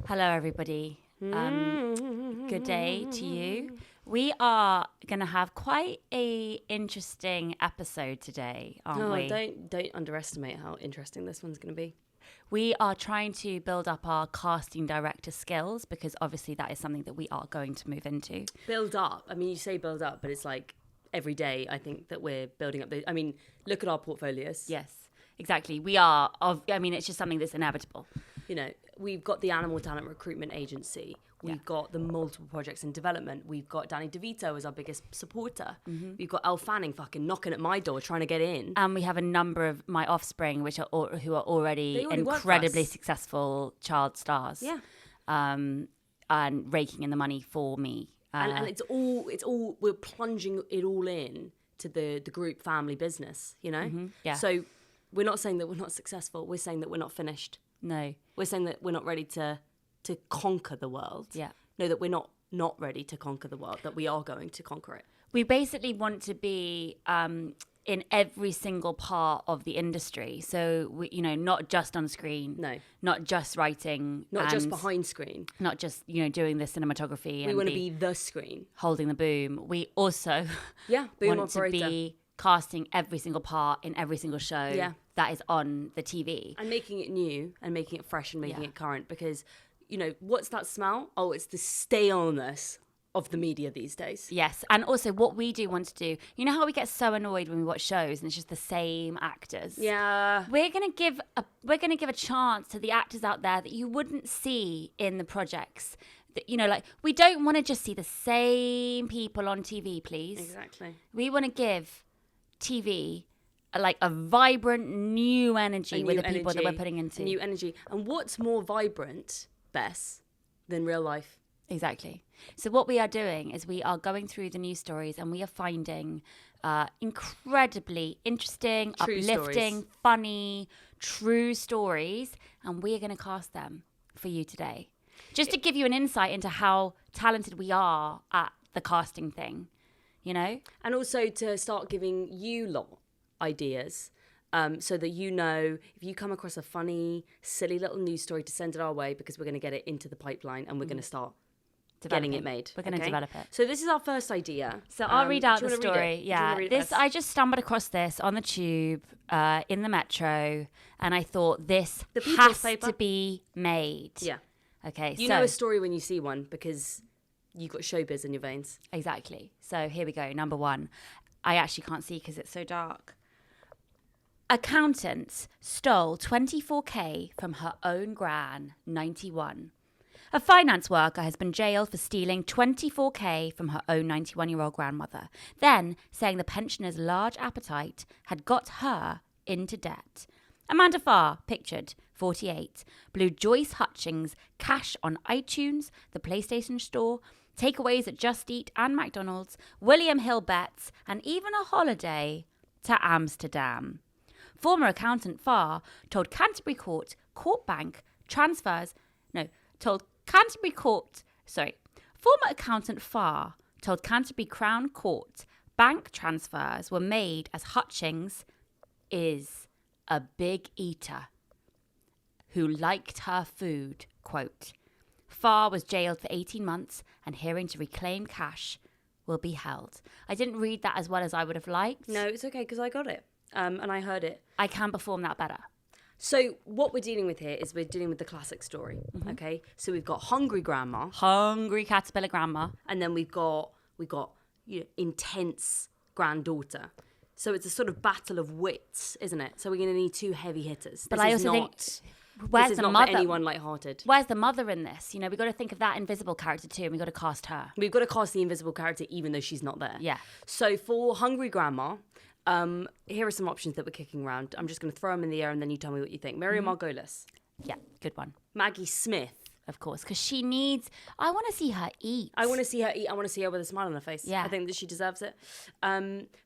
Hello, everybody. Good day to you. We are going to have quite a interesting episode today, aren't we? Don't underestimate how interesting this one's going to be. We are trying to build up our casting director skills because obviously that is something that we are going to move into. Build up. I mean, you say build up, but it's like every day I think that we're building up. Look at our portfolios. Yes, exactly. We are. It's just something that's inevitable. You know, we've got the Animal Talent Recruitment Agency. We've got the multiple projects in development. We've got Danny DeVito as our biggest supporter. Mm-hmm. We've got Elle Fanning fucking knocking at my door trying to get in. And we have a number of my offspring, who are already incredibly successful child stars. Yeah. And raking in the money for me. And it's all we're plunging it all in to the group family business, you know? Mm-hmm. Yeah. So we're not saying that we're not successful. We're saying that we're not finished. No. We're saying that we're not ready to conquer the world. Yeah. No, that we're not ready to conquer the world, that we are going to conquer it. We basically want to be in every single part of the industry. So, not just on screen. No. Not just writing. Not just behind screen. Not just, doing the cinematography. We want to be the screen. Holding the boom. We also boom want operator. to be casting every single part in every single show that is on the TV. And making it new and making it fresh and making it current because... what's that smell? Oh, it's the staleness of the media these days. Yes, and also what we do want to do. You know how we get so annoyed when we watch shows and it's just the same actors. Yeah, we're gonna give a chance to the actors out there that you wouldn't see in the projects. That, we don't want to just see the same people on TV, please. Exactly. We want to give TV a vibrant new energy with the people that we're putting into. New energy. And what's more vibrant, Bess, than real life? Exactly. So what we are doing is we are going through the news stories and we are finding incredibly interesting, uplifting, funny, true stories. And we are going to cast them for you today. Just to give you an insight into how talented we are at the casting thing, And also to start giving you lot ideas. So that if you come across a funny, silly little news story, to send it our way because we're going to get it into the pipeline and we're going to start getting it made. We're going to develop it. So this is our first idea. So I'll read out the story. Yeah, I just stumbled across this on the tube in the metro, and I thought this has to be made. Yeah. Okay. You know a story when you see one because you've got showbiz in your veins. Exactly. So here we go. Number one. I actually can't see because it's so dark. Accountants stole 24k from her own gran, 91. A finance worker has been jailed for stealing 24k from her own 91-year-old grandmother, then saying the pensioner's large appetite had got her into debt. Amanda Farr, pictured, 48, blew Joyce Hutchings cash on iTunes, the PlayStation Store, takeaways at Just Eat and McDonald's, William Hill bets, and even a holiday to Amsterdam. Former accountant Farr told Canterbury Former accountant Farr told Canterbury Crown Court bank transfers were made as Hutchings is a big eater who liked her food, quote. Farr was jailed for 18 months and hearing to reclaim cash will be held. I didn't read that as well as I would have liked. No, it's okay because I got it. And I heard it. I can perform that better. So what we're dealing with here is we're dealing with the classic story, okay? So we've got hungry grandma. Hungry caterpillar grandma. And then we've got intense granddaughter. So it's a sort of battle of wits, isn't it? So we're going to need two heavy hitters. But I also think... Where's the mother? For anyone lighthearted. Where's the mother in this? We've got to think of that invisible character too, and we've got to cast her. We've got to cast the invisible character even though she's not there. Yeah. So for hungry grandma... here are some options that we're kicking around. I'm just going to throw them in the air and then you tell me what you think. Miriam Margolis. Yeah, good one. Maggie Smith. Of course, because she needs... I want to see her eat. I want to see her eat. I want to see her with a smile on her face. Yeah. I think that she deserves it.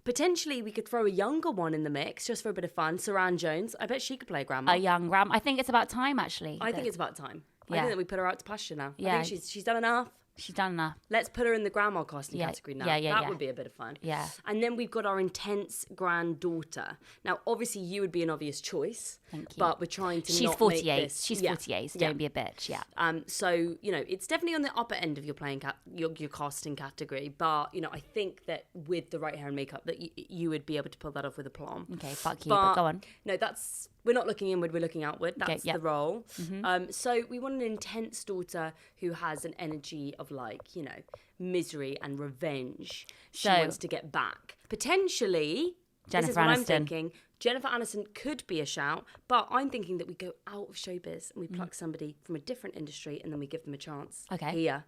Potentially, we could throw a younger one in the mix just for a bit of fun. Saran Jones. I bet she could play grandma. A young grandma. I think it's about time, actually. I think it's about time. Yeah. I think that we put her out to pasture now. Yeah. I think she's done enough. She's done enough. Let's put her in the grandma casting category now. That would be a bit of fun. Yeah. And then we've got our intense granddaughter. Now, obviously, you would be an obvious choice. Thank you. But we're trying to She's not 48. make this... She's 48, so don't be a bitch. Yeah. So, it's definitely on the upper end of your your casting category. But, I think that with the right hair and makeup, that you would be able to pull that off with aplomb. Okay, fuck you, but go on. No, we're not looking inward, we're looking outward. That's the role. Mm-hmm. So we want an intense daughter who has an energy of misery and revenge. She wants to get back. Potentially, Jennifer this is what I'm Aniston. thinking. Jennifer Aniston could be a shout, but I'm thinking that we go out of showbiz and we pluck somebody from a different industry and then we give them a chance. Okay. Here.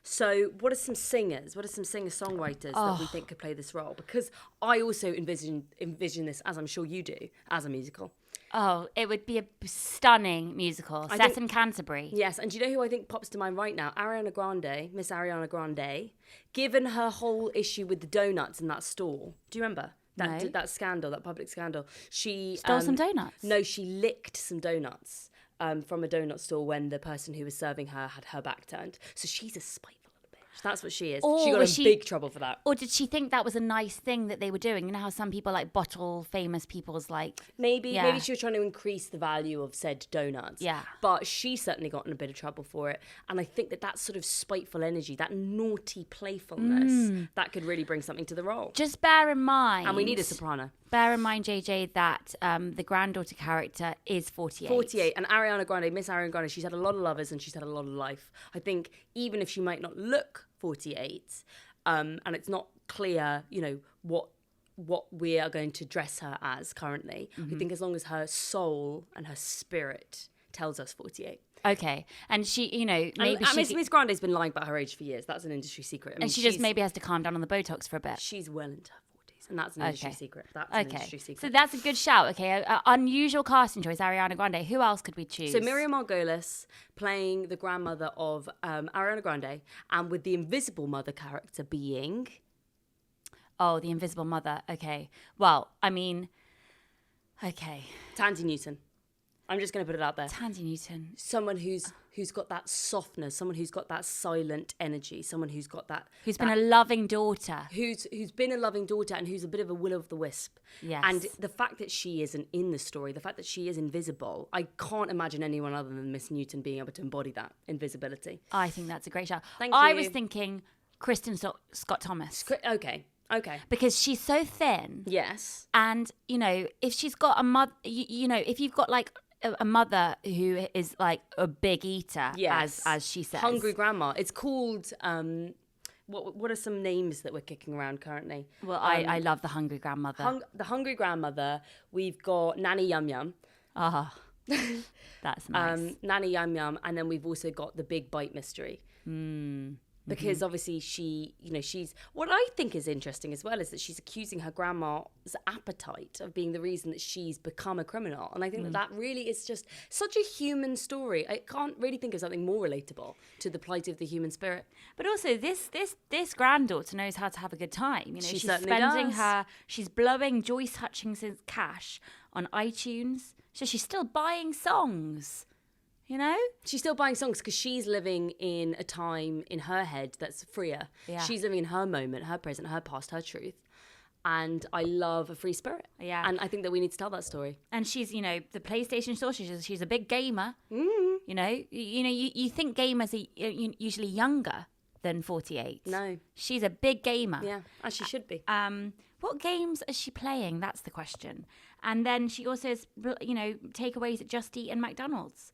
So what are some singers? What are some singer-songwriters that we think could play this role? Because I also envision this, as I'm sure you do, as a musical. Oh, it would be a stunning musical set in Canterbury. Yes, and do you know who I think pops to mind right now? Miss Ariana Grande. Given her whole issue with the donuts in that store. Do you remember? That scandal, that public scandal. She stole some donuts? No, she licked some donuts from a donut store when the person who was serving her had her back turned. So she's a spiteful little bitch. That's what she is. She got in big trouble for that. Or did she think that was a nice thing that they were doing? You know how some people bottle famous people's Maybe she was trying to increase the value of said donuts. Yeah. But she certainly got in a bit of trouble for it. And I think that sort of spiteful energy, that naughty playfulness, that could really bring something to the role. Just bear in mind. And we need a soprano. Bear in mind, JJ, that the granddaughter character is 48. 48. And Miss Ariana Grande, she's had a lot of lovers and she's had a lot of life. I think even if she might not look 48, and it's not clear, what we are going to dress her as currently, I think as long as her soul and her spirit tells us 48. Okay. And she, maybe Miss Grande's been lying about her age for years. That's an industry secret. And she just maybe has to calm down on the Botox for a bit. She's well into her 40s, and that's an industry secret. That's an industry secret. So that's a good shout. Okay, unusual casting choice, Ariana Grande. Who else could we choose? So Miriam Margolyes playing the grandmother of Ariana Grande, and with the invisible mother character being... Oh, the invisible mother. Okay. Well, I mean... Okay. Tandy Newton. I'm just going to put it out there. Tandy Newton. Someone who's got that softness, someone who's got that silent energy, someone who's got that... Who's been a loving daughter. Who's been a loving daughter and who's a bit of a will-o'-the-wisp. Yes. And the fact that she isn't in the story, the fact that she is invisible, I can't imagine anyone other than Miss Newton being able to embody that invisibility. I think that's a great shout. Thank I you. was thinking Kristen Scott Thomas. Okay. Because she's so thin. Yes. And, if she's got a mother, if you've got a mother who is a big eater, yes. as she says. Hungry grandma. It's called, what are some names that we're kicking around currently? Well, I love the hungry grandmother. The hungry grandmother. We've got Nanny Yum Yum. Ah, that's nice. Nanny Yum Yum. And then we've also got the Big Bite Mystery. Because obviously she's... What I think is interesting as well is that she's accusing her grandma's appetite of being the reason that she's become a criminal. And I think that really is just such a human story. I can't really think of something more relatable to the plight of the human spirit. But also this granddaughter knows how to have a good time. She she's certainly spending does. She's blowing Joyce Hutchinson's cash on iTunes. So she's still buying songs. She's still buying songs because she's living in a time in her head that's freer. Yeah. She's living in her moment, her present, her past, her truth. And I love a free spirit. Yeah. And I think that we need to tell that story. And she's, the PlayStation store. She's a big gamer. You think gamers are usually younger than 48. No. She's a big gamer. Yeah, as she should be. What games is she playing? That's the question. And then she also has, takeaways at Just Eat and McDonald's.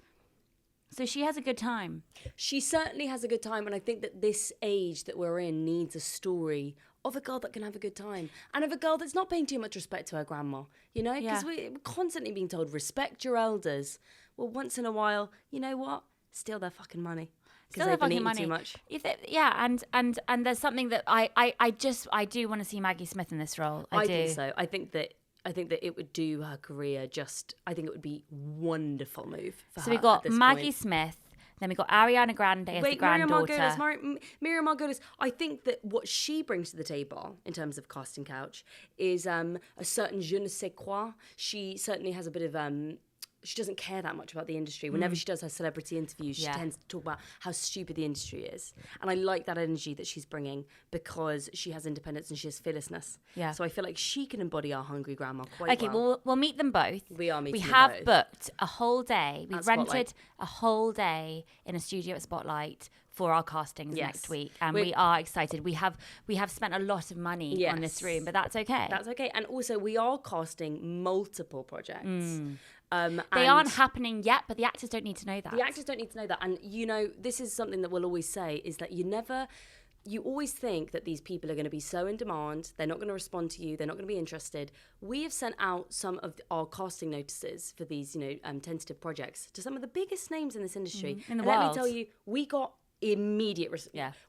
So she has a good time. She certainly has a good time, and I think that this age that we're in needs a story of a girl that can have a good time, and of a girl that's not paying too much respect to her grandma, Because we're constantly being told, respect your elders. Well, once in a while, you know what? Steal their fucking money. Because they've been eating too much. And there's something that I do want to see Maggie Smith in this role. I do. Think so. I think that it would do her career I think it would be a wonderful move for her. So we've got Maggie point. Smith, then we've got Ariana Grande as the granddaughter. Miriam Margolyes. I think that what she brings to the table in terms of casting couch is a certain je ne sais quoi. She certainly has a bit of she doesn't care that much about the industry. Whenever she does her celebrity interviews, she tends to talk about how stupid the industry is. And I like that energy that she's bringing because she has independence and she has fearlessness. Yeah. So I feel like she can embody our hungry grandma quite well. Okay, we'll meet them both. We are meeting them We have both. booked a whole day. We At rented Spotlight. a whole day in a studio at Spotlight for our castings Yes. next week, and we are excited. We have spent a lot of money on this room, but that's okay. That's okay. And also, we are casting multiple projects. They aren't happening yet, but the actors don't need to know that. The actors don't need to know that. And, you know, this is something that we'll always say, is that you always think that these people are going to be so in demand, they're not going to respond to you, they're not going to be interested. We have sent out some of our casting notices for these, you know, tentative projects to some of the biggest names in this industry. in the and world. let me tell you, we got immediate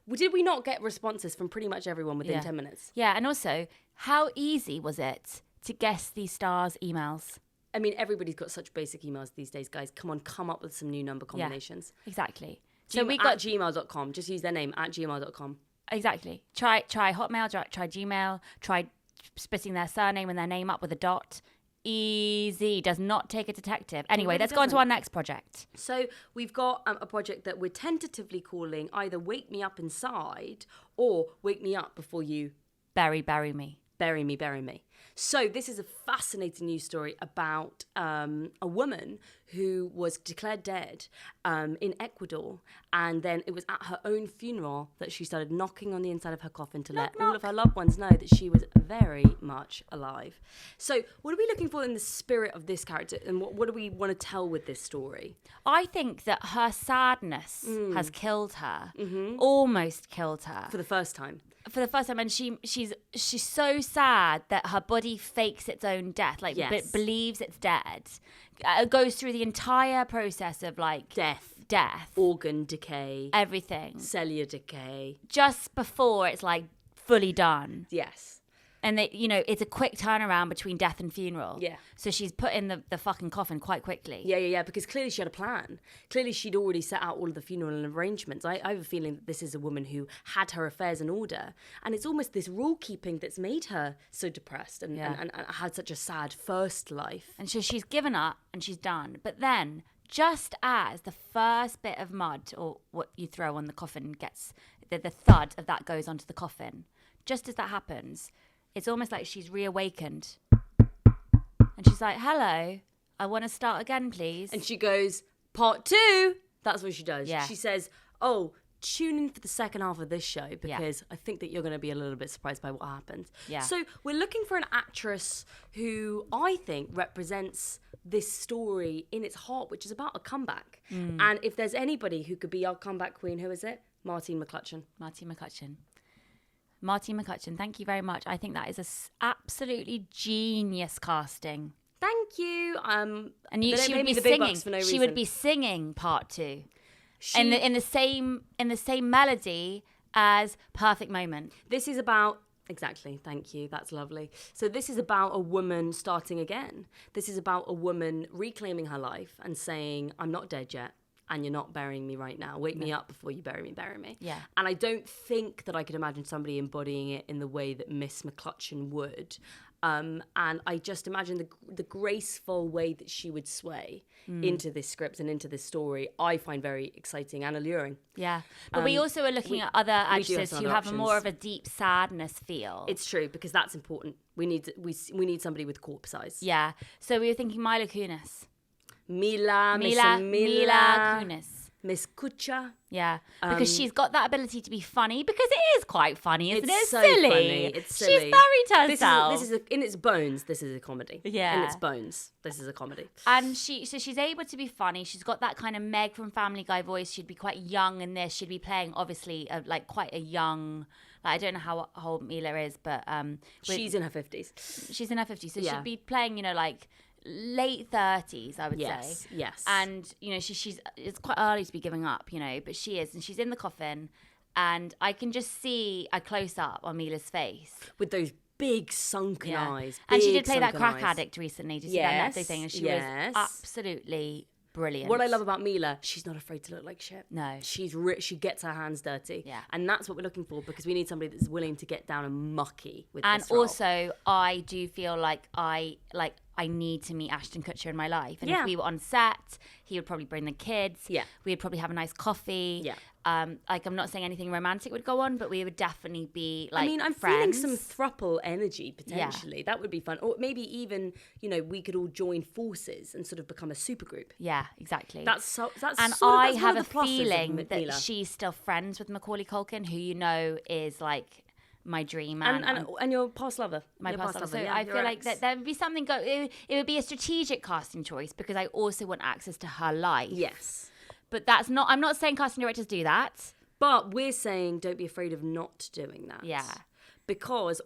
Did we not get responses from pretty much everyone within 10 minutes? Yeah, and also, how easy was it to guess these stars' emails? I mean, everybody's got such basic emails these days, guys. Come on, come up with some new number combinations. Yeah, exactly. So we got gmail.com. Just use their name at gmail.com. Exactly. Try Hotmail, try Gmail, try splitting their surname and their name up with a dot. Easy. Does not take a detective. Anyway, let's go on to our next project. So we've got a project that we're tentatively calling either Wake Me Up Inside or Wake Me Up Before You Bury me. Bury Me. So this is a fascinating news story about a woman who was declared dead in Ecuador. And then it was at her own funeral that she started knocking on the inside of her coffin to let all of her loved ones know that she was very much alive. So what are we looking for in the spirit of this character? And what do we want to tell with this story? I think that her sadness has killed her, almost killed her. For the first time. And she's so sad that her body fakes its own death, like believes it's dead. Goes through the entire process of like Death, organ decay, everything, cellular decay, just before it's like fully done. Yes. And they, you know, it's a quick turnaround between death and funeral. Yeah. So she's put in the fucking coffin quite quickly. Yeah. Because clearly she had a plan. Clearly she'd already set out all of the funeral arrangements. I have a feeling that this is a woman who had her affairs in order. And it's almost this rule keeping that's made her so depressed and had such a sad first life. And so she's given up and she's done. But then, just as the first bit of mud or what you throw on the coffin gets, the thud of that goes onto the coffin, just as that happens, it's almost like she's reawakened. And she's like, hello, I want to start again, please. And she goes, part 2. That's what she does. Yeah. She says, oh, tune in for the second half of this show because I think that you're going to be a little bit surprised by what happens. Yeah. So we're looking for an actress who I think represents this story in its heart, which is about a comeback. And if there's anybody who could be our comeback queen, who is it? Martine McCutcheon. Martine McCutcheon, thank you very much. I think that is absolutely genius casting. Thank you. And she would be singing. She would be singing part 2, in the same melody as Perfect Moment. This is about exactly. Thank you. That's lovely. So this is about a woman starting again. This is about a woman reclaiming her life and saying, "I'm not dead yet. And you're not burying me right now. Wake me up before you bury me. Yeah. And I don't think that I could imagine somebody embodying it in the way that Miss McCutcheon would. And I just imagine the graceful way that she would sway into this script and into this story, I find very exciting and alluring. Yeah. But we also are looking at other actresses who have more of a deep sadness feel. It's true, because that's important. We need somebody with corpse eyes. Yeah. So we were thinking Mila Kunis. Mila Kunis. Miss Kucha. Yeah, because she's got that ability to be funny, because it is quite funny, isn't it? It's so silly. funny. It's silly. She's buried herself. This is in its bones, this is a comedy. Yeah. In its bones, this is a comedy. And she's able to be funny. She's got that kind of Meg from Family Guy voice. She'd be quite young in this. She'd be playing, obviously, like quite a young... Like, I don't know how old Mila is, but... she's in her 50s. She's in her 50s. So she'd be playing, you know, like... late 30s, I would say. Yes. And, you know, she's it's quite early to be giving up, you know, but she is. And she's in the coffin. And I can just see a close-up on Mila's face. With those big sunken eyes. And she did play that crack addict recently. Did you see that Netflix thing? And she was Yes. absolutely brilliant. What I love about Mila, she's not afraid to look like shit. No. She gets her hands dirty. Yeah. And that's what we're looking for, because we need somebody that's willing to get down and mucky with and this role. also, I do feel like I need to meet Ashton Kutcher in my life. And Yeah. if we were on set, he would probably bring the kids. Yeah. We'd probably have a nice coffee. Yeah. Like, I'm not saying anything romantic would go on, but we would definitely be like, I mean, I'm friends. feeling some throuple energy potentially. Yeah. That would be fun. Or maybe even, you know, we could all join forces and sort of become a supergroup. Yeah, exactly. And I have a feeling feeling that she's still friends with Macaulay Culkin, who you know is like my dream man. And your past lover. My your past lover. So yeah, I feel like that there would be something, it would be a strategic casting choice because I also want access to her life. Yes. But I'm not saying casting directors do that. But we're saying don't be afraid of not doing that. Yeah.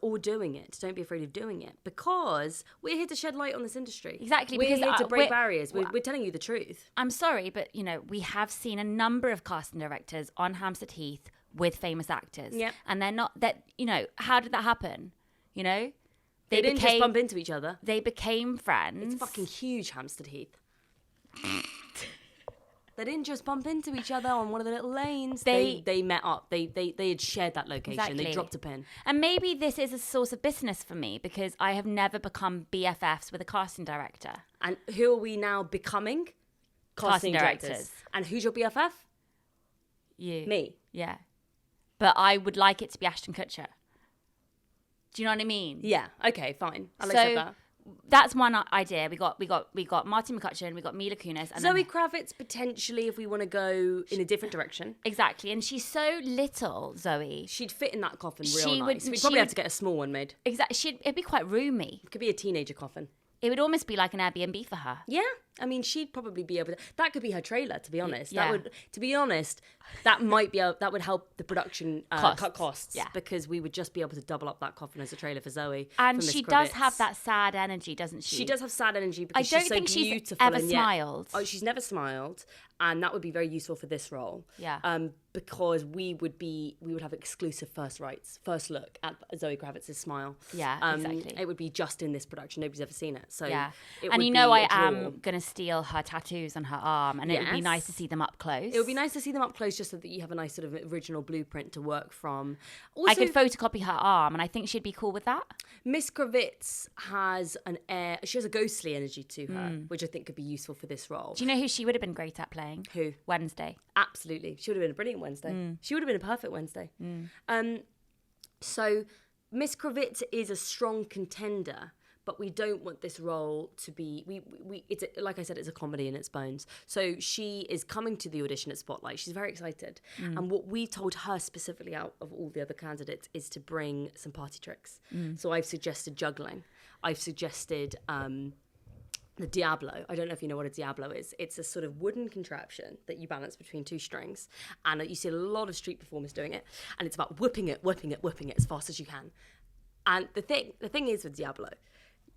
Or doing it. Don't be afraid of doing it. Because we're here to shed light on this industry. Exactly. We're because here to break barriers. We're telling you the truth. I'm sorry, but, you know, we have seen a number of casting directors on Hampstead Heath with famous actors. Yeah. And they're not, that, you know, how did that happen? You know? They didn't just bump into each other. They became friends. It's fucking huge, Hampstead Heath. They didn't just bump into each other on one of the little lanes. They met up. They had shared that location. Exactly. They dropped a pin. And maybe this is a source of business for me because I have never become BFFs with a casting director. And who are we now becoming? Casting directors. And who's your BFF? You. Me. Yeah. But I would like it to be Ashton Kutcher. Do you know what I mean? Yeah. Okay. Fine. I'll accept that. That's one idea. We got Martin McCutcheon, we got Mila Kunis, and Zoe Kravitz potentially if we want to go in a different direction. Exactly, and she's so little, Zoe. She'd fit in that coffin real nice. We'd probably have to get a small one made. Exactly, it'd be quite roomy. It could be a teenager coffin. It would almost be like an Airbnb for her. Yeah. I mean, she'd probably be able to. That could be her trailer, to be honest. Yeah. That would help the production cut costs. Yeah. Because we would just be able to double up that coffin as a trailer for Zoe. And for she Miss does Kravitz. have that sad energy, doesn't she? She does have sad energy because I don't she's so think she's beautiful. ever smiled. Oh, she's never smiled. And that would be very useful for this role. Yeah. Because we would have exclusive first look at Zoe Kravitz's smile. Yeah, exactly. It would be just in this production. Nobody's ever seen it. So yeah. it And would you know be I a draw. am going to steal her tattoos on her arm and it would be nice to see them up close. It would be nice to see them up close just so that you have a nice sort of original blueprint to work from. Also, I could photocopy her arm and I think she'd be cool with that. Miss Kravitz has she has a ghostly energy to her, which I think could be useful for this role. Do you know who she would have been great at playing? Who? Wednesday. Absolutely. She would have been a brilliant Wednesday. She would have been a perfect Wednesday. So Miss Kravitz is a strong contender, but we don't want this role to be like I said, it's a comedy in its bones. So she is coming to the audition at Spotlight. She's very excited. And what we told her specifically out of all the other candidates is to bring some party tricks. So I've suggested juggling. I've suggested the Diablo. I don't know if you know what a Diablo is. It's a sort of wooden contraption that you balance between two strings. And you see a lot of street performers doing it. And it's about whipping it as fast as you can. And the thing is with Diablo,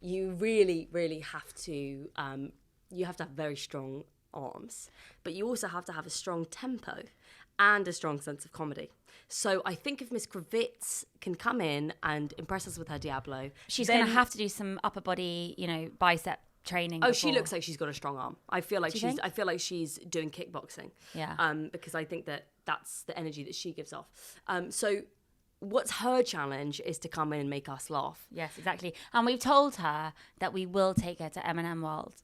you really, really have to have very strong arms, but you also have to have a strong tempo and a strong sense of comedy. So I think if Miss Kravitz can come in and impress us with her Diablo, she's going to have to do some upper body, bicep training. Oh, she looks like she's got a strong arm. I feel like she's doing kickboxing. Yeah. Because I think that's the energy that she gives off. So what's her challenge is to come in and make us laugh. Yes, exactly. And we've told her that we will take her to M&M World.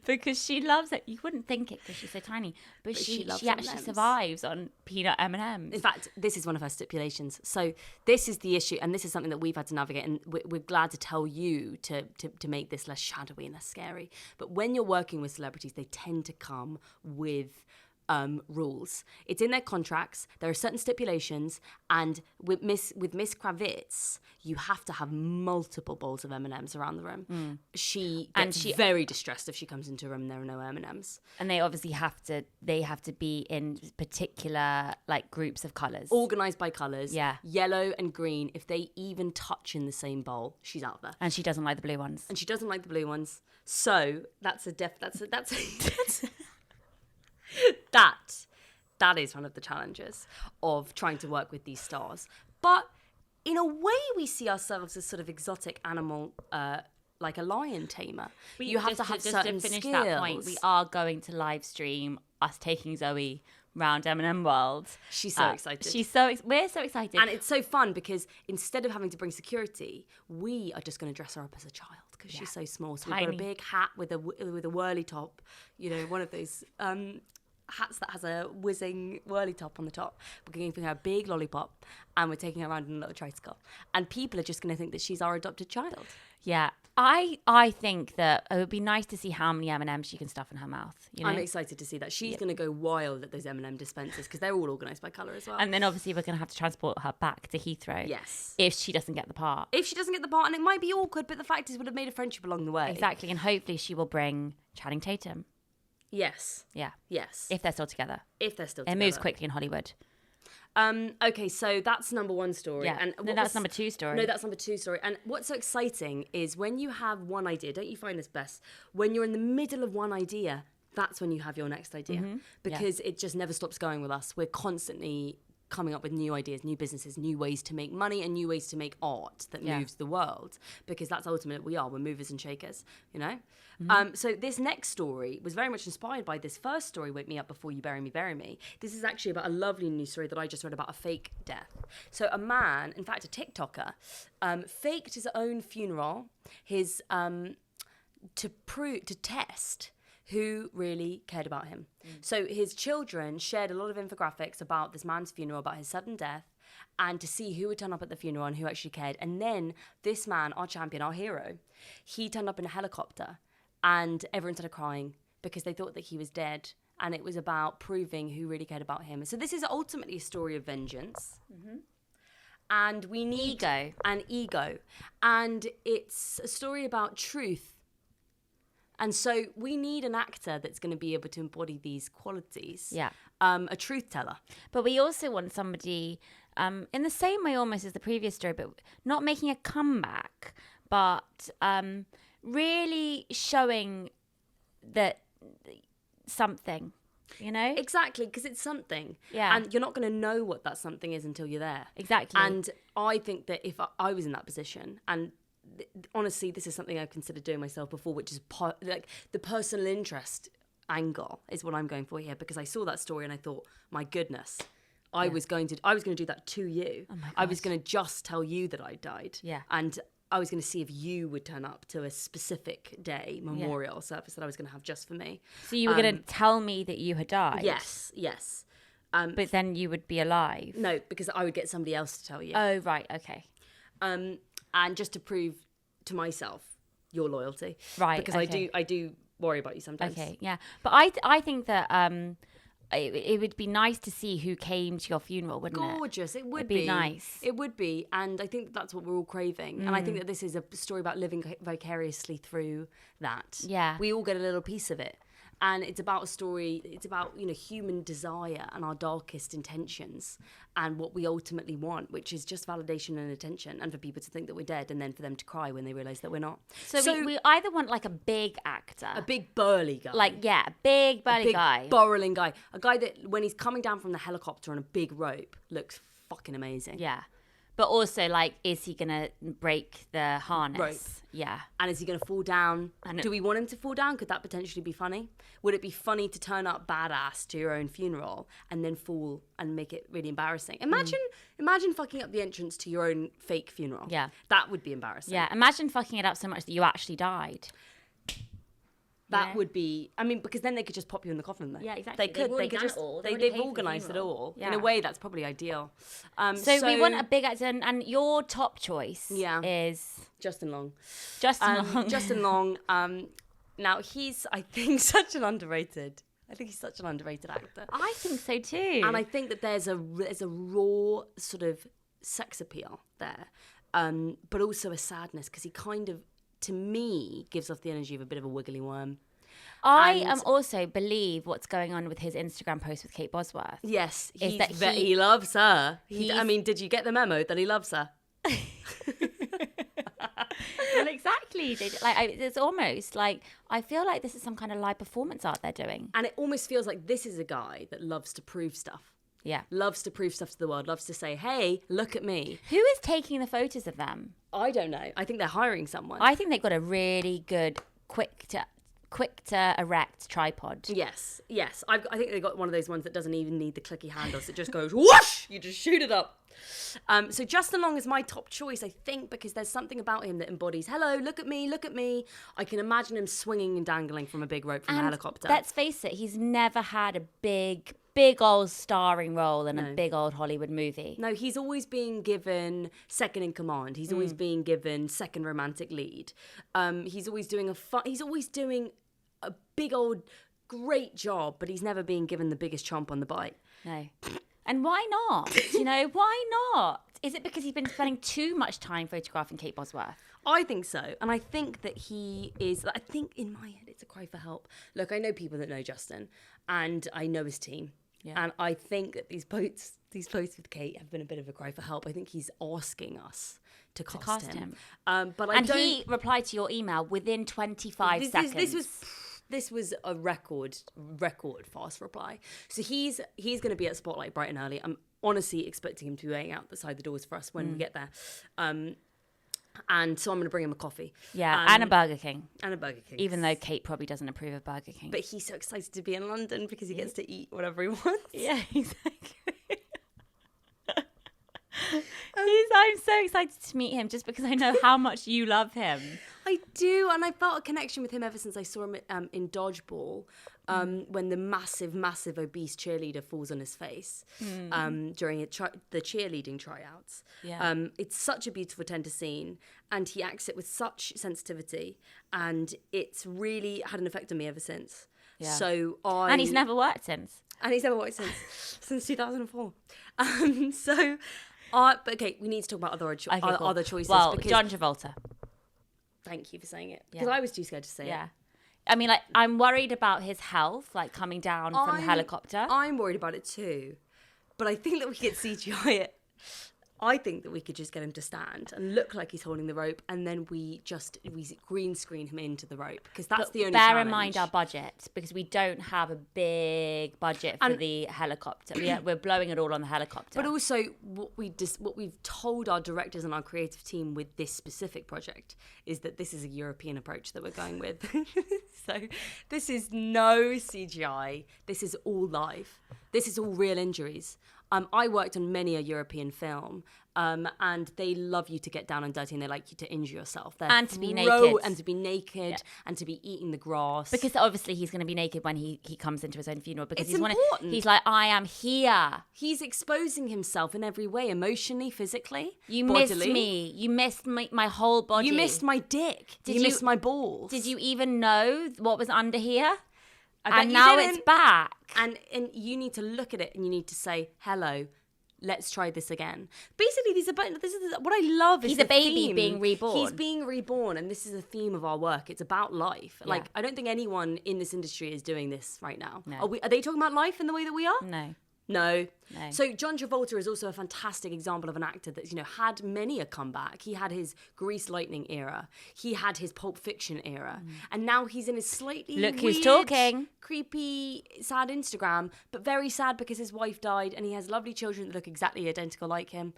Because she loves it. You wouldn't think it because she's so tiny, but she actually M&Ms. survives on peanut M&Ms. In fact, this is one of her stipulations. So this is the issue, and this is something that we've had to navigate, and we're glad to tell you to make this less shadowy and less scary. But when you're working with celebrities, they tend to come with rules. It's in their contracts. There are certain stipulations, and with Miss Kravitz, you have to have multiple bowls of M&Ms around the room. She gets very distressed if she comes into a room and there are no M&Ms. And they obviously have to be in particular like groups of colours, organised by colours. Yeah, yellow and green. If they even touch in the same bowl, she's out there. And she doesn't like the blue ones. So that's that is one of the challenges of trying to work with these stars. But in a way, we see ourselves as sort of exotic animal, like a lion tamer. You have to have certain skills. That point, we are going to live stream us taking Zoe round M&M world. She's so excited. We're so excited. And it's so fun because instead of having to bring security, we are just going to dress her up as a child because she's so small. So we've got a big hat with a whirly top, one of those hats that has a whizzing whirly top on the top. We're giving her a big lollipop and we're taking her around in a little tricycle. And people are just going to think that she's our adopted child. Yeah. I think that it would be nice to see how many M&Ms she can stuff in her mouth. I'm excited to see that. She's going to go wild at those M&M dispensers because they're all organised by colour as well. And then obviously we're going to have to transport her back to Heathrow. Yes. If she doesn't get the part. If she doesn't get the part, and it might be awkward, but the fact is we'll have made a friendship along the way. Exactly. And hopefully she will bring Channing Tatum. Yes. Yeah. Yes. If they're still together. It moves quickly in Hollywood. Okay, so that's number one story. Yeah. And that's number two story. No, that's number two story. And what's so exciting is when you have one idea, don't you find this best? When you're in the middle of one idea, that's when you have your next idea. Because it just never stops going with us. We're constantly coming up with new ideas, new businesses, new ways to make money and new ways to make art that moves the world. Because that's ultimately what we're movers and shakers, So this next story was very much inspired by this first story, Wake Me Up Before You Bury Me, Bury Me. This is actually about a lovely news story that I just read about a fake death. So a man, in fact a TikToker, faked his own funeral, to test who really cared about him. So his children shared a lot of infographics about this man's funeral, about his sudden death, and to see who would turn up at the funeral and who actually cared. And then this man, our champion, our hero, he turned up in a helicopter and everyone started crying because they thought that he was dead. And it was about proving who really cared about him. So this is ultimately a story of vengeance. And we need ego. And it's a story about truth. And so we need an actor that's going to be able to embody these qualities. Yeah. A truth teller. But we also want somebody, in the same way almost as the previous story, but not making a comeback, but really showing that something, Exactly, because it's something. Yeah. And you're not going to know what that something is until you're there. Exactly. And I think that if I was in that position, and honestly, this is something I've considered doing myself before, which is like the personal interest angle is what I'm going for here, because I saw that story and I thought, my goodness, I was going to do that to you. Oh my I was going to just tell you that I died. Yeah. And I was going to see if you would turn up to a specific day memorial service that I was going to have just for me. So you were going to tell me that you had died? Yes. But then you would be alive? No, because I would get somebody else to tell you. Oh, right, okay. And just to prove to myself your loyalty. Right, Because okay. I do worry about you sometimes. Okay, yeah. But I think that it would be nice to see who came to your funeral, wouldn't it? Gorgeous. It would It'd be nice. It would be. And I think that's what we're all craving. And I think that this is a story about living vicariously through that. Yeah. We all get a little piece of it. And it's about a story, it's about, human desire and our darkest intentions and what we ultimately want, which is just validation and attention, and for people to think that we're dead and then for them to cry when they realise that we're not. So we either want like a big actor. A big burly guy. A big burly guy. Burrowing guy. A guy that when he's coming down from the helicopter on a big rope looks fucking amazing. Yeah. But also, is he going to break the harness? Rope. Yeah. And is he going to fall down? Do we want him to fall down? Could that potentially be funny? Would it be funny to turn up badass to your own funeral and then fall and make it really embarrassing? Imagine fucking up the entrance to your own fake funeral. Yeah. That would be embarrassing. Yeah. Imagine fucking it up so much that you actually died. That would be, because then they could just pop you in the coffin though. Yeah, exactly. They could. They've They could done just. it all. They've organised it all. Yeah. In a way, that's probably ideal. So we want a big actor, and your top choice is Justin Long. Justin Long. Now he's, I think, such an underrated. I think he's such an underrated actor. I think so too. And I think that there's a raw sort of sex appeal there, but also a sadness, because he kind of, to me, gives off the energy of a bit of a wiggly worm. I also believe what's going on with his Instagram post with Kate Bosworth. Yes, is that he loves her. Did you get the memo that he loves her? Well, exactly. It's almost like I feel like this is some kind of live performance art they're doing. And it almost feels like this is a guy that loves to prove stuff. Yeah. Loves to prove stuff to the world. Loves to say, hey, look at me. Who is taking the photos of them? I don't know. I think they're hiring someone. I think they've got a really good, quick quick to erect tripod. Yes. I think they got one of those ones that doesn't even need the clicky handles. It just goes whoosh. You just shoot it up. So Justin Long is my top choice, I think, because there's something about him that embodies, hello, look at me, look at me. I can imagine him swinging and dangling from a big rope from a helicopter. Let's face it, he's never had a big old starring role in a big old Hollywood movie. No, he's always being given second in command. He's always being given second romantic lead. He's always doing a big old great job, but he's never being given the biggest chomp on the bite. No. And why not? Why not? Is it because he's been spending too much time photographing Kate Bosworth? I think so. And I think that he is, I think in my head, it's a cry for help. Look, I know people that know Justin and I know his team. Yeah. And I think that these posts with Kate have been a bit of a cry for help. I think he's asking us to cast him. He replied to your email within 25 seconds. This was a record fast reply. So he's going to be at Spotlight bright and early. I'm honestly expecting him to be waiting outside the doors for us when we get there. And so I'm going to bring him a coffee. Yeah, and a Burger King. Even though Kate probably doesn't approve of Burger King. But he's so excited to be in London because he gets to eat whatever he wants. Yeah, exactly. I'm so excited to meet him just because I know how much you love him. I do, and I felt a connection with him ever since I saw him in Dodgeball when the massive obese cheerleader falls on his face during the cheerleading tryouts. Yeah. It's such a beautiful tender scene, and he acts it with such sensitivity, and it's really had an effect on me ever since. Yeah. And he's never worked since. Since 2004. But okay, we need to talk about other choices. Well, John Travolta. Thank you for saying it. Because I was too scared to say it. Yeah. I mean, I'm worried about his health, coming down from the helicopter. I'm worried about it too. But I think that we could CGI it. I think that we could just get him to stand and look like he's holding the rope, and then we green screen him into the rope, because that's the only challenge. Bear in mind our budget, because we don't have a big budget for the helicopter. We're blowing it all on the helicopter. But also, what we've told our directors and our creative team with this specific project is that this is a European approach that we're going with. So this is no CGI. This is all live. This is all real injuries. I worked on many a European film, and they love you to get down and dirty, and they like you to injure yourself. And to be naked. And to be naked, and to be eating the grass. Because obviously he's going to be naked when he comes into his own funeral. Because it's important. He's like, I am here. He's exposing himself in every way, emotionally, physically, You bodily. missed me. You missed my whole body. You missed my dick. You missed my balls. Did you even know what was under here? And now it's back. And you need to look at it and you need to say, hello, let's try this again. Basically, this is what I love. He's a baby being reborn. He's being reborn, and this is the theme of our work. It's about life. Yeah. I don't think anyone in this industry is doing this right now. No. Are they talking about life in the way that we are? No. So John Travolta is also a fantastic example of an actor that's, had many a comeback. He had his Grease Lightning era. He had his Pulp Fiction era. And now he's in his slightly Look weird, who's talking. creepy, sad Instagram, but very sad because his wife died and he has lovely children that look exactly identical like him.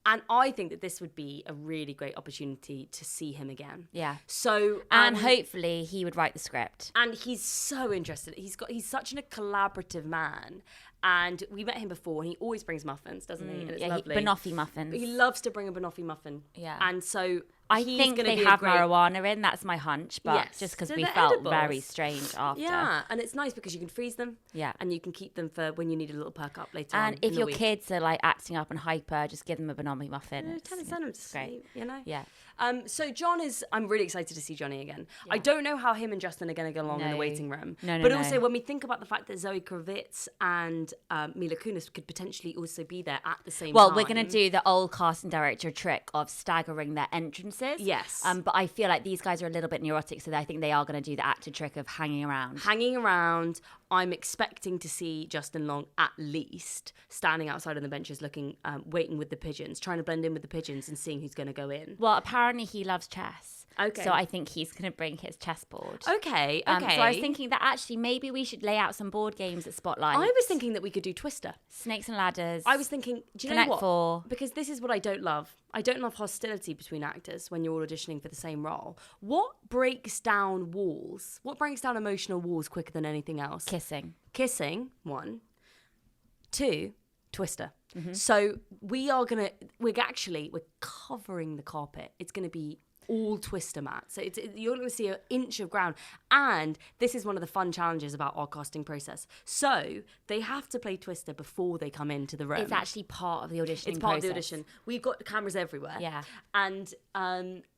And I think that this would be a really great opportunity to see him again. Yeah. So and hopefully he would write the script. And he's so interested. He's such a collaborative man. And we met him before, and he always brings muffins, doesn't he? And it's lovely. Banoffee muffins. He loves to bring a banoffee muffin. Yeah. And so I think they have marijuana in. That's my hunch, but just because we felt edibles. Very strange after. Yeah, and it's nice because you can freeze them. Yeah. And you can keep them for when you need a little perk up later on. And if your kids are acting up and hyper, just give them a banoffee muffin. Send them to sleep, Yeah. So I'm really excited to see Johnny again. Yeah. I don't know how him and Justin are going to get along in the waiting room. But also when we think about the fact that Zoe Kravitz and Mila Kunis could potentially also be there at the same time. Well, we're going to do the old casting director trick of staggering their entrances. Yes. But I feel like these guys are a little bit neurotic, so I think they are going to do the actor trick of hanging around. I'm expecting to see Justin Long at least standing outside on the benches looking, waiting with the pigeons, trying to blend in with the pigeons and seeing who's going to go in. Well, apparently he loves chess. Okay. So I think he's going to bring his chessboard. Okay. So I was thinking that actually maybe we should lay out some board games at Spotlight. I was thinking that we could do Twister. Snakes and Ladders. I was thinking, do you Connect know what? Four. Because this is what I don't love. I don't love hostility between actors when you're all auditioning for the same role. What breaks down walls? What breaks down emotional walls quicker than anything else? Kissing, 1. 2, Twister. Mm-hmm. So we're covering the carpet. It's going to be all Twister mat. So you're going to see an inch of ground. And this is one of the fun challenges about our casting process. So they have to play Twister before they come into the room. It's actually part of the auditioning process. It's part of the audition. We've got cameras everywhere. Yeah. And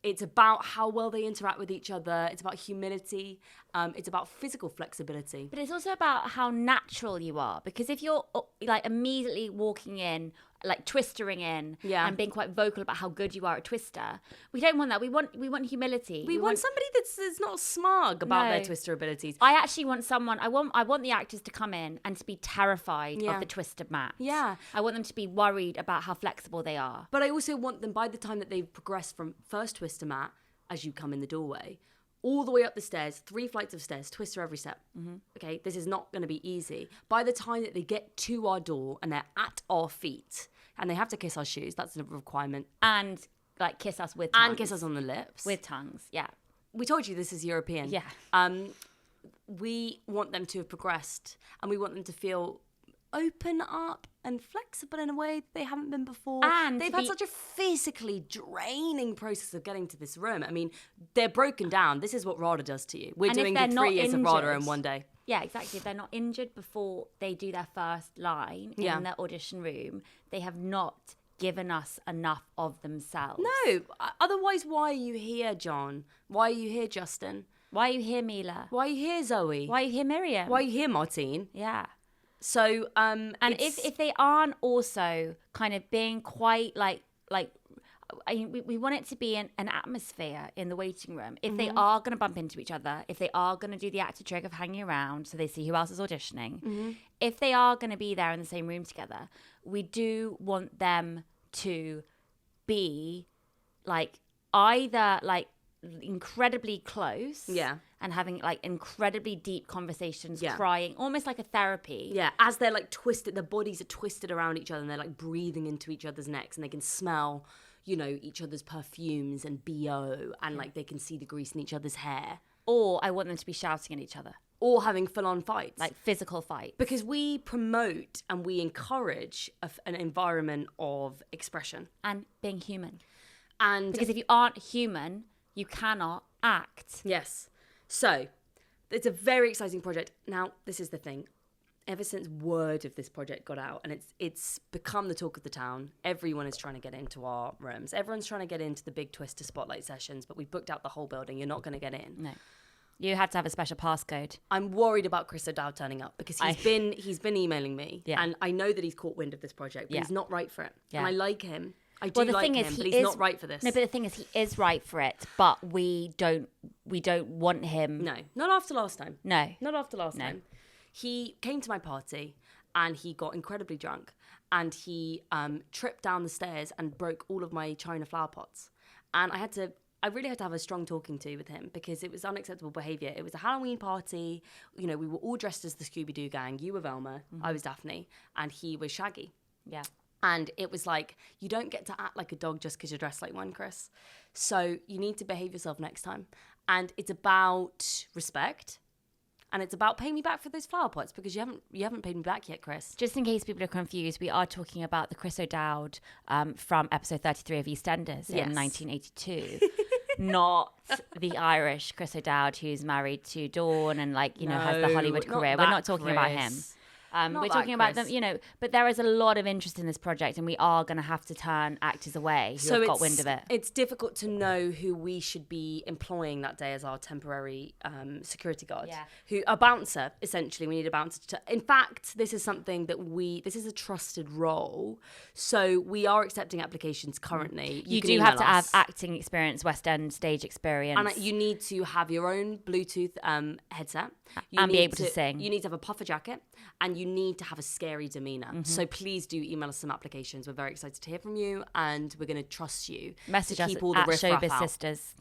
it's about how well they interact with each other. It's about humility. It's about physical flexibility. But it's also about how natural you are. Because if you're like immediately walking in, like twistering in and being quite vocal about how good you are at Twister, we don't want that. We want humility. We want somebody that's not smug about their Twister abilities. I actually want someone. I want the actors to come in and to be terrified of the Twister mat. Yeah. I want them to be worried about how flexible they are. But I also want them, by the time that they've progressed from first Twister mat, as you come in the doorway, all the way up the stairs, 3 flights of stairs, Twister every step. Mm-hmm. Okay, this is not going to be easy. By the time that they get to our door and they're at our feet, and they have to kiss our shoes, that's a requirement. And like kiss us with tongues. And kiss us on the lips. With tongues, yeah. We told you this is European. Yeah. We want them to have progressed, and we want them to feel open up and flexible in a way they haven't been before. And they've had such a physically draining process of getting to this room. I mean, they're broken down. This is what RADA does to you. We're doing 3 years of RADA in one day. Yeah, exactly. If they're not injured before they do their first line in their audition room, they have not given us enough of themselves. No. Otherwise, why are you here, John? Why are you here, Justin? Why are you here, Mila? Why are you here, Zoe? Why are you here, Miriam? Why are you here, Martine? Yeah. So, and if they aren't also kind of being quite like we want it to be an atmosphere in the waiting room. If they are going to bump into each other, if they are going to do the actor trick of hanging around so they see who else is auditioning, if they are going to be there in the same room together, we do want them to be like either like incredibly close and having like incredibly deep conversations, crying, almost like a therapy, as they're like twisted, their bodies are twisted around each other and they're like breathing into each other's necks, and they can smell, you know, each other's perfumes and BO, and like they can see the grease in each other's hair. Or I want them to be shouting at each other, or having full-on fights, like physical fights, because we promote and we encourage an environment of expression and being human. And because if you aren't human, you cannot act. Yes. So, it's a very exciting project. Now, this is the thing. Ever since word of this project got out, and it's become the talk of the town, everyone is trying to get into our rooms. Everyone's trying to get into the big Twister Spotlight sessions, but we've booked out the whole building. You're not going to get in. No. You had to have a special passcode. I'm worried about Chris O'Dowd turning up because he's been emailing me, and I know that he's caught wind of this project, but he's not right for it. Yeah. And I like him. I do like him, but he's not right for this. No, but the thing is, he is right for it, but we don't want him. No, not after last time. No. Not after last time. He came to my party and he got incredibly drunk, and he tripped down the stairs and broke all of my china flower pots. And I really had to have a strong talking to with him because it was unacceptable behaviour. It was a Halloween party. You know, we were all dressed as the Scooby-Doo gang. You were Velma, I was Daphne, and he was Shaggy. Yeah. And it was like, you don't get to act like a dog just because you're dressed like one, Chris. So you need to behave yourself next time. And it's about respect. And it's about paying me back for those flower pots because you haven't paid me back yet, Chris. Just in case people are confused, we are talking about the Chris O'Dowd from episode 33 of EastEnders in 1982. Not the Irish Chris O'Dowd who's married to Dawn and has the Hollywood career. We're not talking about him. We're talking about them, but there is a lot of interest in this project, and we are going to have to turn actors away who have got wind of it. It's difficult to know who we should be employing that day as our temporary security guard. Yeah. A bouncer, essentially. We need a bouncer. In fact, this is something that this is a trusted role. So we are accepting applications currently. You do have to have acting experience, West End stage experience. And you need to have your own Bluetooth headset. And be able to sing. You need to have a puffer jacket, and you need to have a scary demeanour. So please do email us some applications. We're very excited to hear from you, and we're going to trust you. Message us keep all the at riff-raff Showbiz out. Sisters.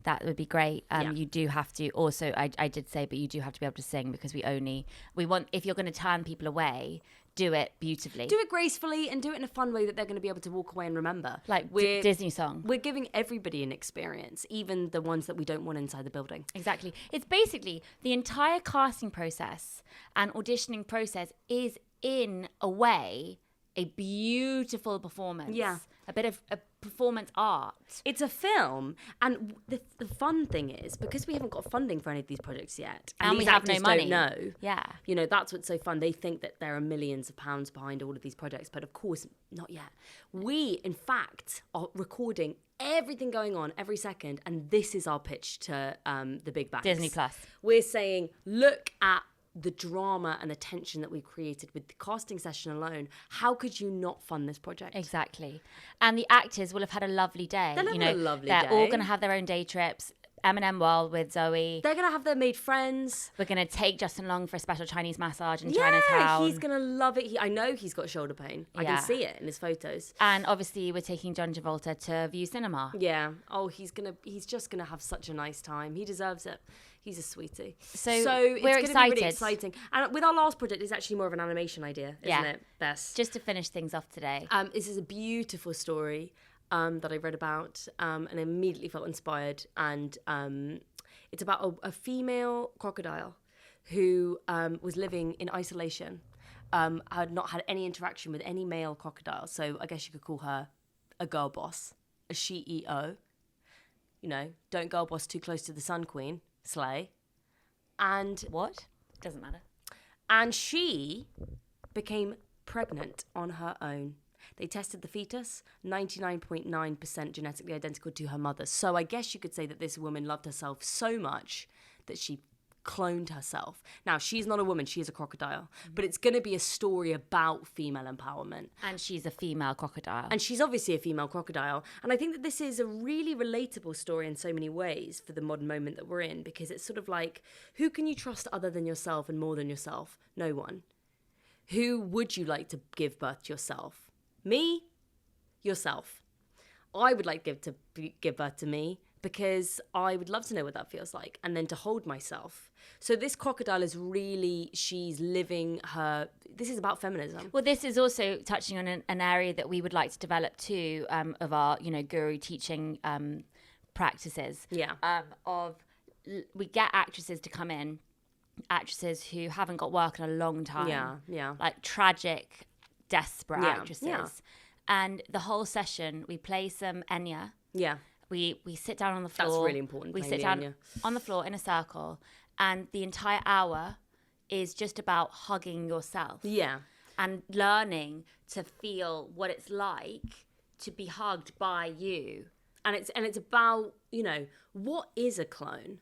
That would be great. You do have to also, I did say, but you do have to be able to sing, because we want, if you're going to turn people away, do it beautifully. Do it gracefully, and do it in a fun way that they're going to be able to walk away and remember. Like Disney song. We're giving everybody an experience, even the ones that we don't want inside the building. Exactly. It's basically the entire casting process and auditioning process is, in a way, a beautiful performance. Yeah. A bit of a performance art. It's a film, and the fun thing is, because we haven't got funding for any of these projects yet, and these we have no actors money. don't know. Yeah. That's what's so fun. They think that there are millions of pounds behind all of these projects, but of course, not yet. We, in fact, are recording everything going on every second, and this is our pitch to the big bags. Disney Plus. We're saying, look at the drama and the tension that we've created with the casting session alone. How could you not fund this project? Exactly. And the actors will have had a lovely day. They'll have a lovely They're day. all going to have their own day trips. M&M World with Zoe. They're going to have their made friends. We're going to take Justin Long for a special Chinese massage in Yeah, Chinatown. he's going to love it. I know he's got shoulder pain. I Yeah. can see it in his photos. And obviously we're taking John Travolta to view cinema. Yeah. Oh, he's just going to have such a nice time. He deserves it. He's a sweetie. So it's we're gonna excited. be really exciting. And with our last project, it's actually more of an animation idea, isn't it, Bess? Just to finish things off today. This is a beautiful story that I read about and immediately felt inspired. And it's about a female crocodile who was living in isolation, had not had any interaction with any male crocodile. So I guess you could call her a girl boss, a CEO. Don't girl boss too close to the sun queen. Slay. And What? Doesn't matter. And she became pregnant on her own. They tested the fetus, 99.9% genetically identical to her mother. So I guess you could say that this woman loved herself so much that she cloned herself. Now, she's not a woman, she is a crocodile. But it's going to be a story about female empowerment. And she's a female crocodile. And she's obviously a female crocodile. And I think that this is a really relatable story in so many ways for the modern moment that we're in, because it's sort of like, who can you trust other than yourself and more than yourself? No one. Who would you like to give birth to yourself? Me? Yourself. I would like to give birth to me, because I would love to know what that feels like, and then to hold myself. So this crocodile is really, she's living her, this is about feminism. Well, this is also touching on an area that we would like to develop too, of our, guru teaching practices. Yeah. We get actresses to come in, actresses who haven't got work in a long time. Yeah. Like tragic, desperate actresses. Yeah. And the whole session, we play some Enya. Yeah. We sit down on the floor. That's really important. We playing sit the down Enya. on the floor in a circle, and the entire hour is just about hugging yourself. Yeah. And learning to feel what it's like to be hugged by you. And it's about, what is a clone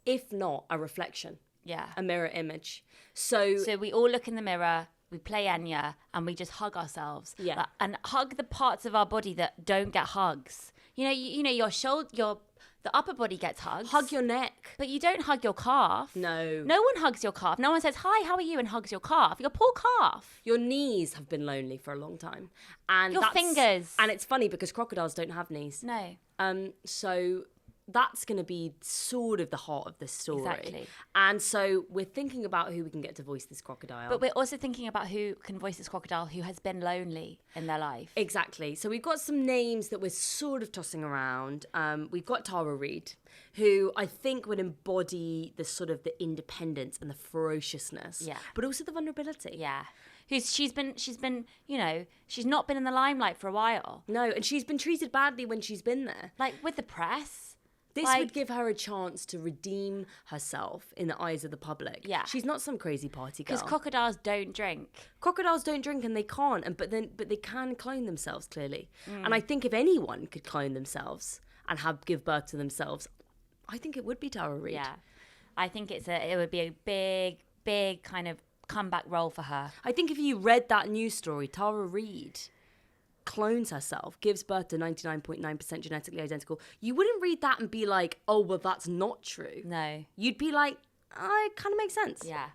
if not a reflection? Yeah. A mirror image. So we all look in the mirror, we play Enya, and we just hug ourselves. Yeah. And hug the parts of our body that don't get hugs. Your shoulder, the upper body gets hugs. hug your neck. But you don't hug your calf. No. No one hugs your calf. No one says, "Hi, how are you?" and hugs your calf. Your poor calf. Your knees have been lonely for a long time. And Your fingers. And it's funny because crocodiles don't have knees. No. So that's going to be sort of the heart of this story. Exactly. And so we're thinking about who we can get to voice this crocodile. But we're also thinking about who can voice this crocodile who has been lonely in their life. Exactly. So we've got some names that we're sort of tossing around. We've got Tara Reid, who I think would embody the sort of the independence and the ferociousness. Yeah. But also the vulnerability. Yeah. She's been, she's not been in the limelight for a while. No, and she's been treated badly when she's been there. Like with the press. This would give her a chance to redeem herself in the eyes of the public. Yeah. She's not some crazy party girl. Because crocodiles don't drink. Crocodiles don't drink and they can't, but they can clone themselves, clearly. And I think if anyone could clone themselves and give birth to themselves, I think it would be Tara Reid. Yeah. I think it would be a big kind of comeback role for her. I think if you read that news story, Tara Reid clones herself, gives birth to 99.9% genetically identical, you wouldn't read that and be like, oh, well, that's not true. No. You'd be like, oh, it kind of makes sense. Yeah.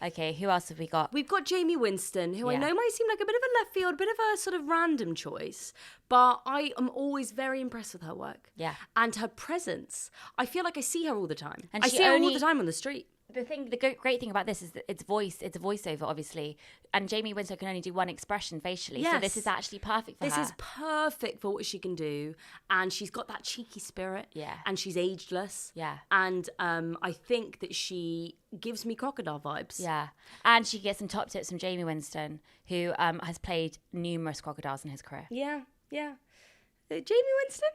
Okay, who else have we got? We've got Jamie Winston, who I Yeah. know might seem like a bit of a left field, a bit of a sort of random choice, but I am always very impressed with her work. Yeah. And her presence. I feel like I see her all the time. And I she see her all only- the time on the street. The great thing about this is that it's a voiceover, obviously, and Jamie Winston can only do one expression facially, so this Yes. is actually perfect for her. This is perfect for what she can do, and she's got that cheeky spirit. Yeah. And she's ageless. Yeah. And I think that she gives me crocodile vibes. Yeah, and she gets some top tips from Jamie Winston, who has played numerous crocodiles in his career. Yeah. Jamie Winston?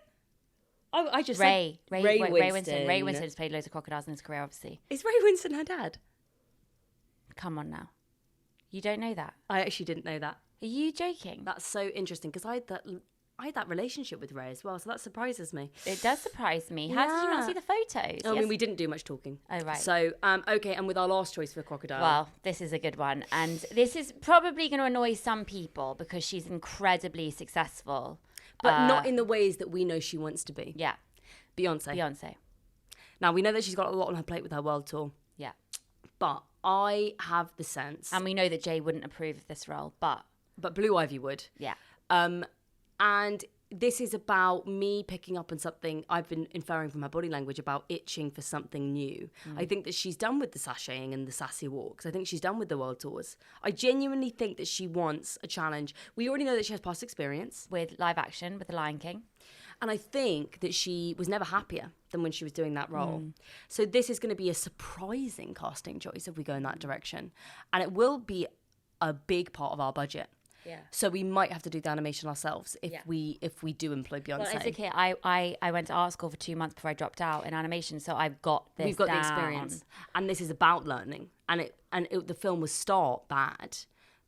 Oh, I just Ray said Winston. Ray Winston has played loads of crocodiles in his career, obviously. Is Ray Winston her dad? Come on now, you don't know that? I actually didn't know that. Are you joking? That's so interesting because I had that relationship with Ray as well, so that surprises me. It does surprise me. How did you not Yeah. see the photos? I mean, we didn't do much talking. Oh, right. So, okay, and with our last choice for crocodile. Well, this is a good one. And this is probably going to annoy some people because she's incredibly successful. But not in the ways that we know she wants to be. Yeah, Beyonce. Now, we know that she's got a lot on her plate with her world tour, yeah. but I have the sense... And we know that Jay wouldn't approve of this role, but But Blue Ivy would. yeah. And this is about me picking up on something I've been inferring from her body language about itching for something new. I think that she's done with the sashaying and the sassy walks. I think she's done with the world tours. I genuinely think that she wants a challenge. We already know that she has past experience. With live action, with The Lion King. And I think that she was never happier than when she was doing that role. So this is going to be a surprising casting choice if we go in that direction. And it will be a big part of our budget. Yeah. So we might have to do the animation ourselves if we do employ Beyonce. Well, it's okay. I went to art school for 2 months before I dropped out in animation, so I've got this. We've got the down. experience, and this is about learning. And the film will start bad,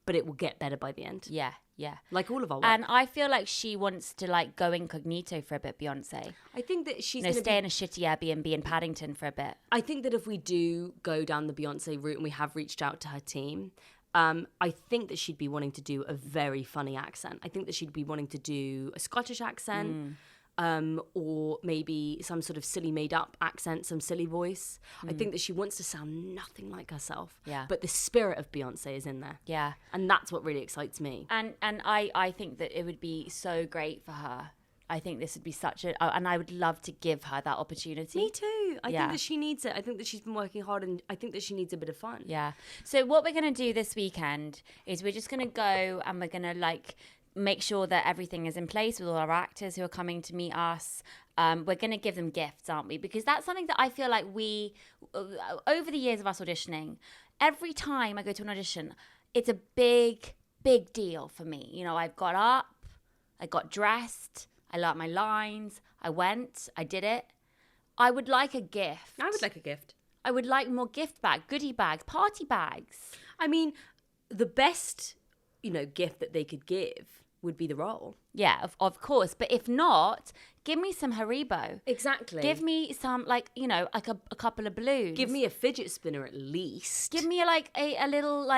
but it will get better by the end. Yeah, yeah. Like all of our work. And I feel like she wants to like go incognito for a bit, Beyonce. I think that she's You know, gonna stay in a shitty Airbnb in Paddington for a bit. I think that if we do go down the Beyonce route, and we have reached out to her team, I think that she'd be wanting to do a very funny accent. I think that she'd be wanting to do a Scottish accent, or maybe some sort of silly made-up accent, some silly voice. I think that she wants to sound nothing like herself. Yeah. But the spirit of Beyonce is in there. Yeah. And that's what really excites me. And I think that it would be so great for her. I think this would be and I would love to give her that opportunity. Me too. I Yeah. think that she needs it. I think that she's been working hard, and I think that she needs a bit of fun. Yeah. So what we're going to do this weekend is we're just going to go and we're going to like make sure that everything is in place with all our actors who are coming to meet us. We're going to give them gifts, aren't we? Because that's something that I feel like we, over the years of us auditioning, every time I go to an audition, it's a big, big deal for me. You know, I've got up, I got dressed, I learnt my lines, I went, I did it. I would like a gift. I would like a gift. I would like more gift bags, goodie bags, party bags. I mean, the best, gift that they could give would be the role. Yeah, of course. But if not, give me some Haribo. Exactly. Give me some, like a couple of balloons. Give me a fidget spinner at least. Give me a little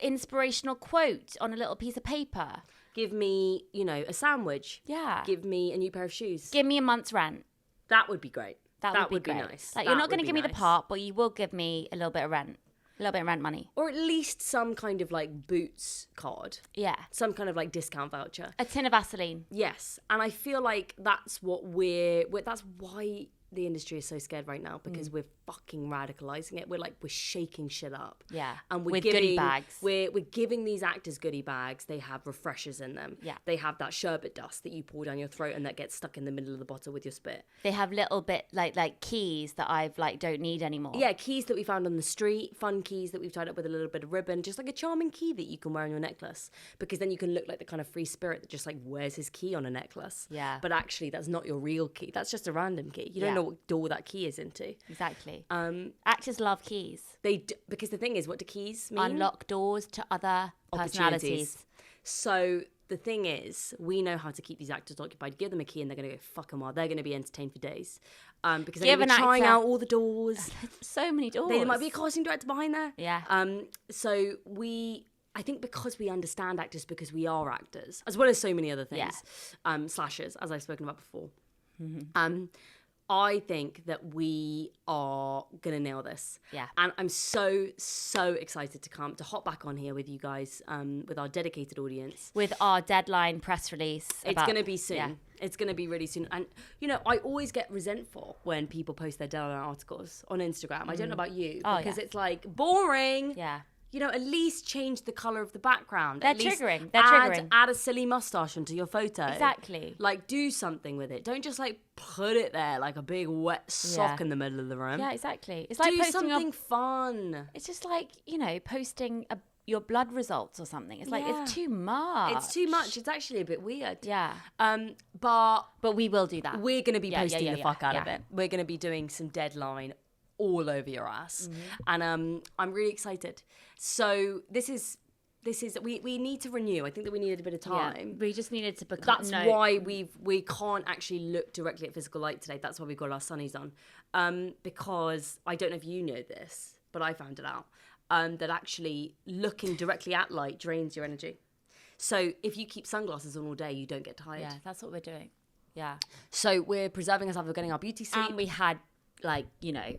inspirational quote on a little piece of paper. Give me, a sandwich. Yeah. Give me a new pair of shoes. Give me a month's rent. That would be great. That would be great. nice. Like, you're not going to give me the part, but you will give me a little bit of rent. A little bit of rent money. Or at least some kind of Boots card. Yeah. Some kind of discount voucher. A tin of Vaseline. Yes. And I feel like that's what that's why the industry is so scared right now because we're fucking radicalizing it. We're shaking shit up. Yeah. And With goodie bags. We're giving these actors goodie bags. They have refreshers in them. Yeah. They have that sherbet dust that you pour down your throat and that gets stuck in the middle of the bottle with your spit. They have little bit like keys that I've don't need anymore. Yeah, keys that we found on the street, fun keys that we've tied up with a little bit of ribbon, just like a charming key that you can wear on your necklace, because then you can look like the kind of free spirit that just wears his key on a necklace. Yeah. But actually that's not your real key. That's just a random key. You don't know what door that key is into. Exactly. Actors love keys. Because the thing is, what do keys mean? Unlock doors to other personalities. So the thing is, we know how to keep these actors occupied. Give them a key and they're going to go fuck them while. They're going to be entertained for days. Because they're going to be trying out all the doors. So many doors. There might be a casting director behind there. Yeah. So I think because we understand actors, because we are actors, as well as so many other things, slashers, as I've spoken about before. Mm-hmm. I think that we are going to nail this. Yeah. And I'm so, so excited to hop back on here with you guys, with our dedicated audience. With our deadline press release. It's going to be soon. Yeah. It's going to be really soon. And, I always get resentful when people post their deadline articles on Instagram. I don't know about you, because it's boring. Yeah. At least change the colour of the background. They're triggering. They're triggering. Add a silly moustache onto your photo. Exactly. Do something with it. Don't just put it there like a big wet sock in the middle of the room. Yeah, exactly. It's do posting something fun. It's just posting your blood results or something. It's it's too much. It's too much. It's actually a bit weird. Yeah. But we will do that. We're going to be posting the fuck out of it. We're going to be doing some deadline all over your ass. And I'm really excited. So this is we need to renew. I think that we needed a bit of time. Yeah, we just needed to become. That's why we can't actually look directly at physical light today. That's why we've got our sunnies on. Because I don't know if you know this, but I found it out. That actually looking directly at light drains your energy. So if you keep sunglasses on all day, you don't get tired. Yeah, that's what we're doing. Yeah. So we're preserving ourselves. We're getting our beauty sleep. And we had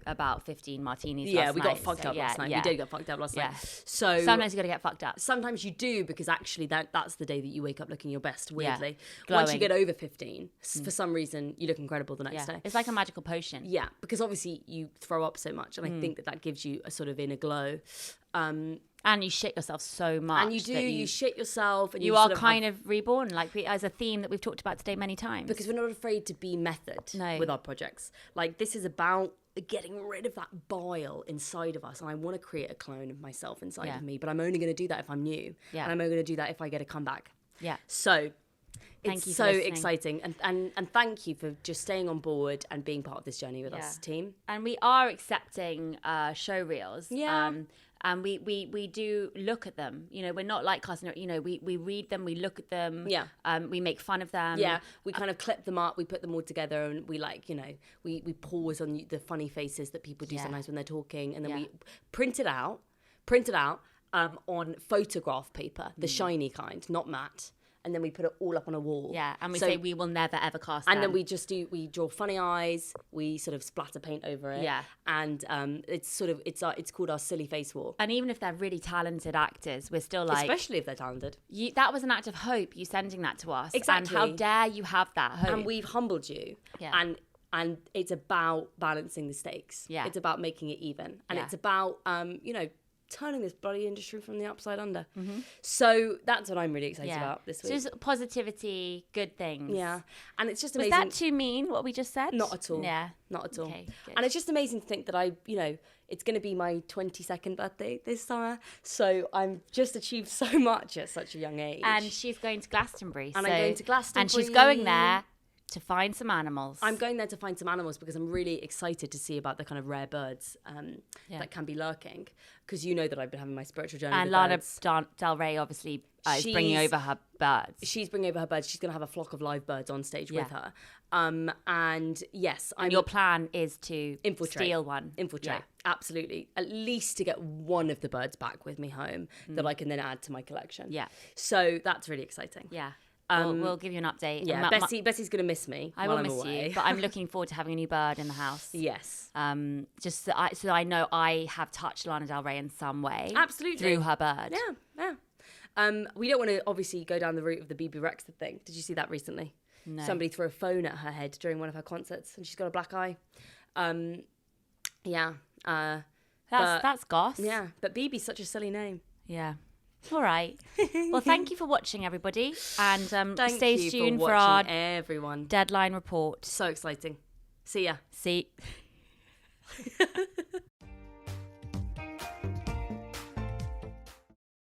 about 15 martinis last night. We got fucked up last night. Yeah. We did get fucked up last night. So sometimes you got to get fucked up. Sometimes you do, because actually that's the day that you wake up looking your best, weirdly. Yeah. Once you get over 15, for some reason, you look incredible the next day. It's like a magical potion. Yeah, because obviously you throw up so much, and I think that gives you a sort of inner glow. And you shit yourself so much. And you do. You shit yourself. And you are kind of reborn, as a theme that we've talked about today many times. Because we're not afraid to be method with our projects. This is about getting rid of that bile inside of us. And I want to create a clone of myself inside of me. But I'm only going to do that if I'm new. Yeah. And I'm only going to do that if I get a comeback. Yeah. So it's so exciting. And thank you for just staying on board and being part of this journey with us, team. And we are accepting show reels. Yeah. And we do look at them. We're not like casting. We read them, we look at them. Yeah. We make fun of them. Yeah. We kind of clip them up, we put them all together, and we we pause on the funny faces that people do sometimes when they're talking, and then we print it out on photograph paper, the shiny kind, not matte. And then we put it all up on a wall. Yeah, and we say we will never ever cast them. And then we draw funny eyes, we sort of splatter paint over it. Yeah. And it's called our silly face wall. And even if they're really talented actors, we're still especially if they're talented. That was an act of hope, you sending that to us. Exactly. And how dare you have that hope. And we've humbled you. Yeah. And it's about balancing the stakes. Yeah. It's about making it even. And it's about turning this bloody industry from the upside under. Mm-hmm. So that's what I'm really excited about this week. So just positivity, good things. Yeah. And it's just amazing. Was that too mean, what we just said? Not at all. Yeah. Not at all. Okay, and it's just amazing to think that it's going to be my 22nd birthday this summer. So I've just achieved so much at such a young age. And she's going to Glastonbury. And I'm going to Glastonbury. And she's going there to find some animals. I'm going there to find some animals because I'm really excited to see about the kind of rare birds that can be lurking. Because you know that I've been having my spiritual journey and with Lana birds. Del Rey obviously is bringing over her birds. She's bringing over her birds. She's going to have a flock of live birds on stage with her. And yes, your plan is to steal one. Infiltrate, absolutely. At least to get one of the birds back with me home that I can then add to my collection. Yeah. So that's really exciting. Yeah. We'll give you an update. Yeah, Bessie's going to miss me. I will miss you, but I'm looking forward to having a new bird in the house. Yes. Just so I know I have touched Lana Del Rey in some way. Absolutely. Through her bird. Yeah. We don't want to obviously go down the route of the BB Rex thing. Did you see that recently? somebody threw a phone at her head during one of her concerts, and she's got a black eye. Yeah. That's goss. Yeah, but Bebe's such a silly name. Yeah. All right. Well, thank you for watching, everybody. And stay tuned for our everyone deadline report. So exciting. See ya. See.